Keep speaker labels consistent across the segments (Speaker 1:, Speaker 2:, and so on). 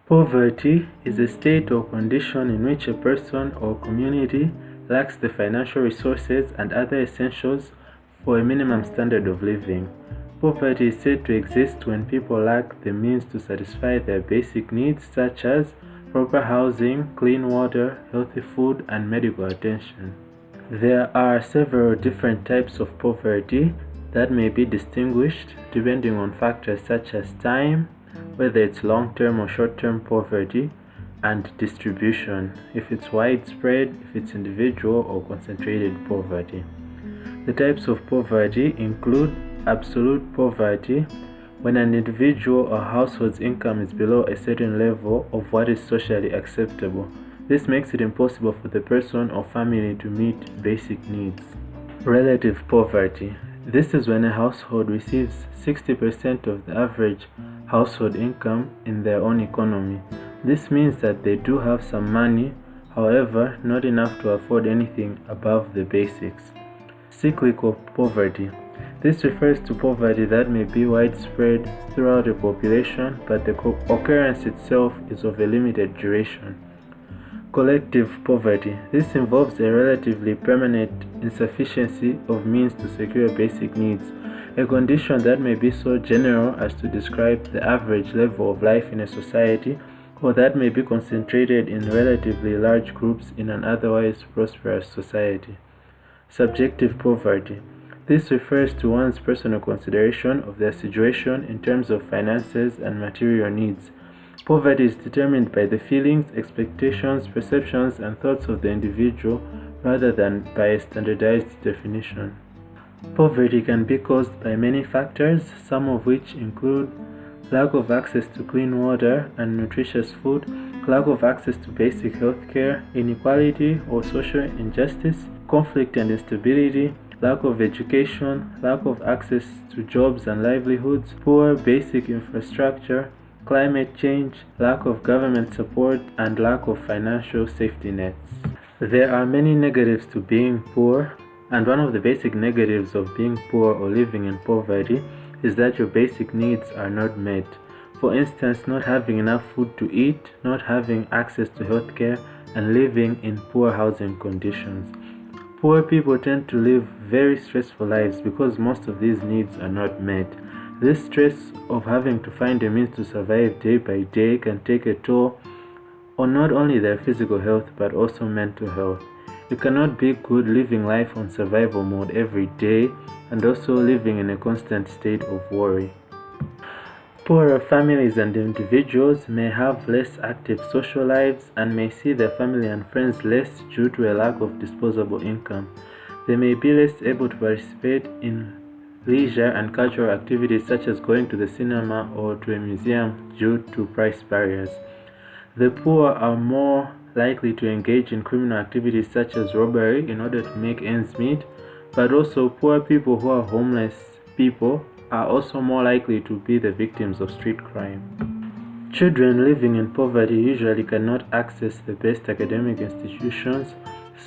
Speaker 1: Poverty is a state or condition in which a person or community lacks the financial resources and other essentials for a minimum standard of living. Poverty is said to exist when people lack the means to satisfy their basic needs such as proper housing, clean water, healthy food, and medical attention. There are several different types of poverty that may be distinguished depending on factors such as time, whether it's long-term or short-term poverty, and distribution, if it's widespread, if it's individual or concentrated poverty. The types of poverty include absolute poverty, when an individual or household's income is below a certain level of what is socially acceptable. This makes it impossible for the person or family to meet basic needs. Relative poverty. This is when a household receives 60% of the average household income in their own economy. This means that they do have some money, however, not enough to afford anything above the basics. Cyclical poverty. This refers to poverty that may be widespread throughout a population, but the occurrence itself is of a limited duration. Collective poverty. This involves a relatively permanent insufficiency of means to secure basic needs, a condition that may be so general as to describe the average level of life in a society, or that may be concentrated in relatively large groups in an otherwise prosperous society. Subjective poverty. This refers to one's personal consideration of their situation in terms of finances and material needs. Poverty is determined by the feelings, expectations, perceptions, and thoughts of the individual rather than by a standardized definition. Poverty can be caused by many factors, some of which include lack of access to clean water and nutritious food, lack of access to basic health care, inequality or social injustice, conflict and instability, lack of education, lack of access to jobs and livelihoods, poor basic infrastructure, climate change, lack of government support, and lack of financial safety nets. There are many negatives to being poor, and one of the basic negatives of being poor or living in poverty is that your basic needs are not met. For instance, not having enough food to eat, not having access to healthcare, and living in poor housing conditions. Poor people tend to live very stressful lives because most of these needs are not met. This stress of having to find a means to survive day by day can take a toll on not only their physical health but also mental health. You cannot be good living life on survival mode every day and also living in a constant state of worry. Poorer families and individuals may have less active social lives and may see their family and friends less due to a lack of disposable income. They may be less able to participate in leisure and cultural activities such as going to the cinema or to a museum due to price barriers. The poor are more likely to engage in criminal activities such as robbery in order to make ends meet, but also poor people who are homeless people are also more likely to be the victims of street crime. Children living in poverty usually cannot access the best academic institutions,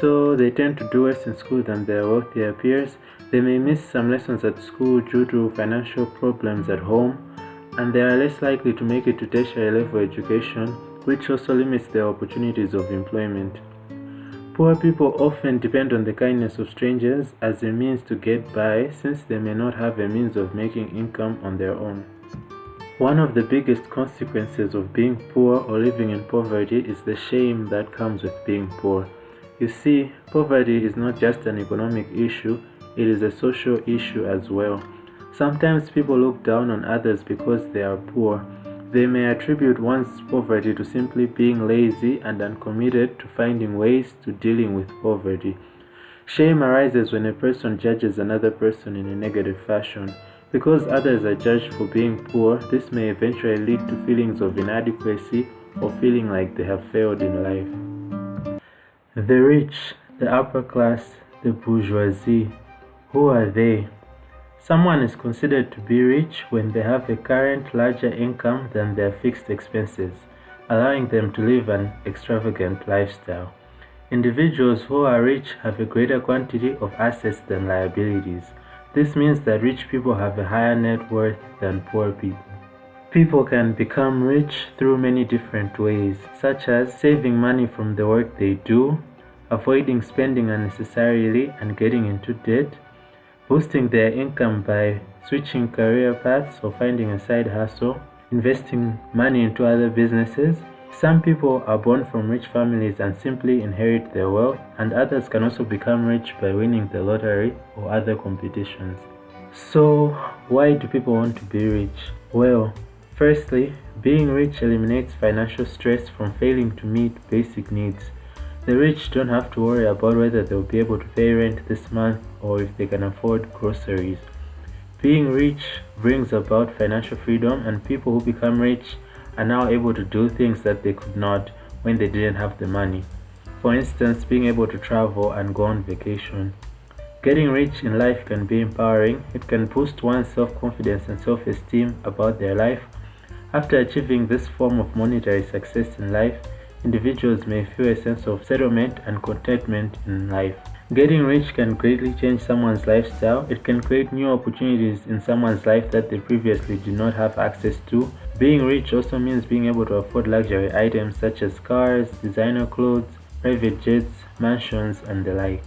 Speaker 1: so they tend to do worse in school than their wealthier peers. They may miss some lessons at school due to financial problems at home, and they are less likely to make it to tertiary level education, which also limits their opportunities of employment. Poor people often depend on the kindness of strangers as a means to get by, since they may not have a means of making income on their own. One of the biggest consequences of being poor or living in poverty is the shame that comes with being poor. You see, poverty is not just an economic issue, it is a social issue as well. Sometimes people look down on others because they are poor. They may attribute one's poverty to simply being lazy and uncommitted to finding ways to dealing with poverty. Shame arises when a person judges another person in a negative fashion. Because others are judged for being poor, this may eventually lead to feelings of inadequacy or feeling like they have failed in life. The rich, the upper class, the bourgeoisie. Who are they? Someone is considered to be rich when they have a current larger income than their fixed expenses, allowing them to live an extravagant lifestyle. Individuals who are rich have a greater quantity of assets than liabilities. This means that rich people have a higher net worth than poor people. People can become rich through many different ways, such as saving money from the work they do, avoiding spending unnecessarily and getting into debt, boosting their income by switching career paths or finding a side hustle, investing money into other businesses. Some people are born from rich families and simply inherit their wealth, and others can also become rich by winning the lottery or other competitions. So, why do people want to be rich? Well, firstly, being rich eliminates financial stress from failing to meet basic needs. The rich don't have to worry about whether they'll be able to pay rent this month or if they can afford groceries. Being rich brings about financial freedom, and people who become rich are now able to do things that they could not when they didn't have the money. For instance, being able to travel and go on vacation. Getting rich in life can be empowering. It can boost one's self-confidence and self-esteem about their life. After achieving this form of monetary success in life, individuals may feel a sense of settlement and contentment in life. Getting rich can greatly change someone's lifestyle. It can create new opportunities in someone's life that they previously did not have access to. Being rich also means being able to afford luxury items such as cars, designer clothes, private jets, mansions, and the like.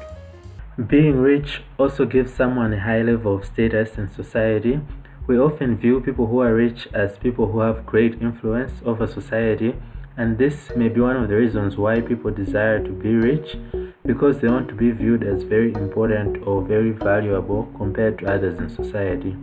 Speaker 1: Being rich also gives someone a high level of status in society. We often view people who are rich as people who have great influence over society, and this may be one of the reasons why people desire to be rich, because they want to be viewed as very important or very valuable compared to others in society.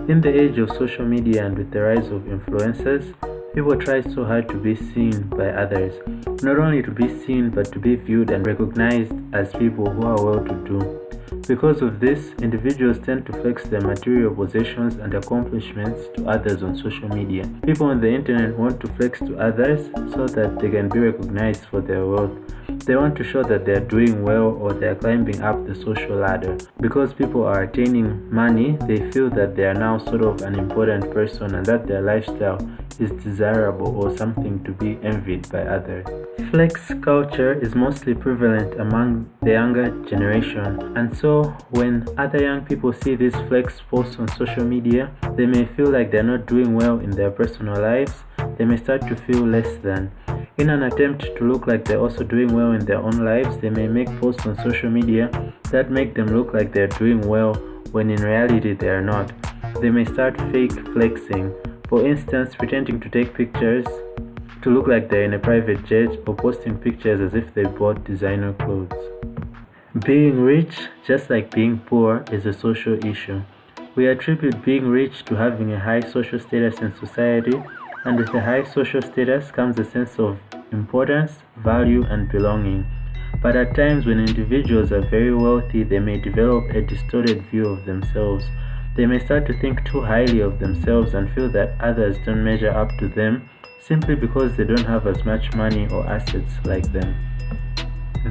Speaker 1: In the age of social media and with the rise of influencers, people try so hard to be seen by others. Not only to be seen, but to be viewed and recognized as people who are well-to-do. Because of this, individuals tend to flex their material possessions and accomplishments to others on social media. People on the internet want to flex to others so that they can be recognized for their wealth. They want to show that they are doing well or they are climbing up the social ladder. Because people are attaining money, they feel that they are now sort of an important person and that their lifestyle is desirable or something to be envied by others. Flex culture is mostly prevalent among the younger generation, and so when other young people see these flex posts on social media, they may feel like they're not doing well in their personal lives. They may start to feel less than. In an attempt to look like they're also doing well in their own lives, they may make posts on social media that make them look like they're doing well when in reality they are not. They may start fake flexing. For instance, pretending to take pictures to look like they're in a private jet or posting pictures as if they bought designer clothes. Being rich, just like being poor, is a social issue. We attribute being rich to having a high social status in society, and with a high social status comes a sense of importance, value, and belonging. But at times when individuals are very wealthy, they may develop a distorted view of themselves. They may start to think too highly of themselves and feel that others don't measure up to them simply because they don't have as much money or assets like them.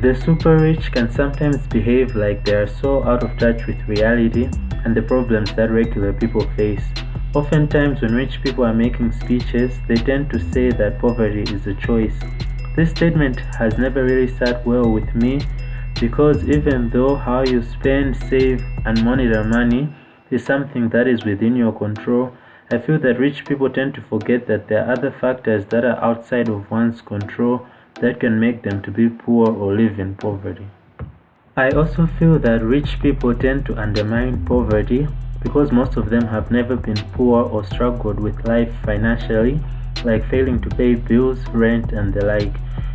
Speaker 1: The super rich can sometimes behave like they are so out of touch with reality and the problems that regular people face. Oftentimes when rich people are making speeches, they tend to say that poverty is a choice. This statement has never really sat well with me because even though how you spend, save, and monitor money is something that is within your control, I feel that rich people tend to forget that there are other factors that are outside of one's control that can make them to be poor or live in poverty. I also feel that rich people tend to undermine poverty because most of them have never been poor or struggled with life financially, like failing to pay bills, rent, and the like.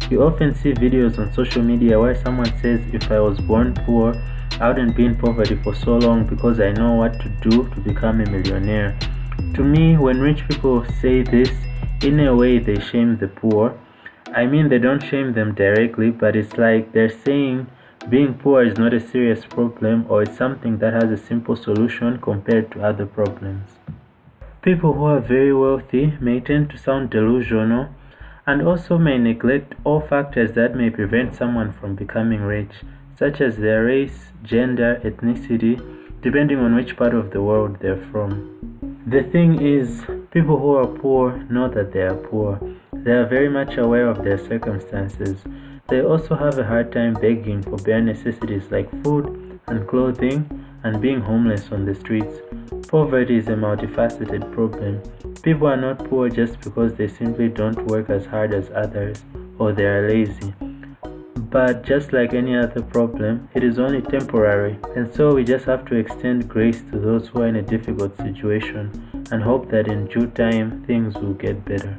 Speaker 1: You often see videos on social media where someone says, if I was born poor, I wouldn't be in poverty for so long because I know what to do to become a millionaire. To me, when rich people say this, in a way they shame the poor. I mean, they don't shame them directly, but it's like they're saying being poor is not a serious problem or it's something that has a simple solution compared to other problems. People who are very wealthy may tend to sound delusional and also may neglect all factors that may prevent someone from becoming rich, such as their race, gender, ethnicity, depending on which part of the world they're from. The thing is, people who are poor know that they are poor. They are very much aware of their circumstances. They also have a hard time begging for bare necessities like food and clothing, and being homeless on the streets. Poverty is a multifaceted problem. People are not poor just because they simply don't work as hard as others or they are lazy. But just like any other problem, it is only temporary, and so we just have to extend grace to those who are in a difficult situation and hope that in due time things will get better.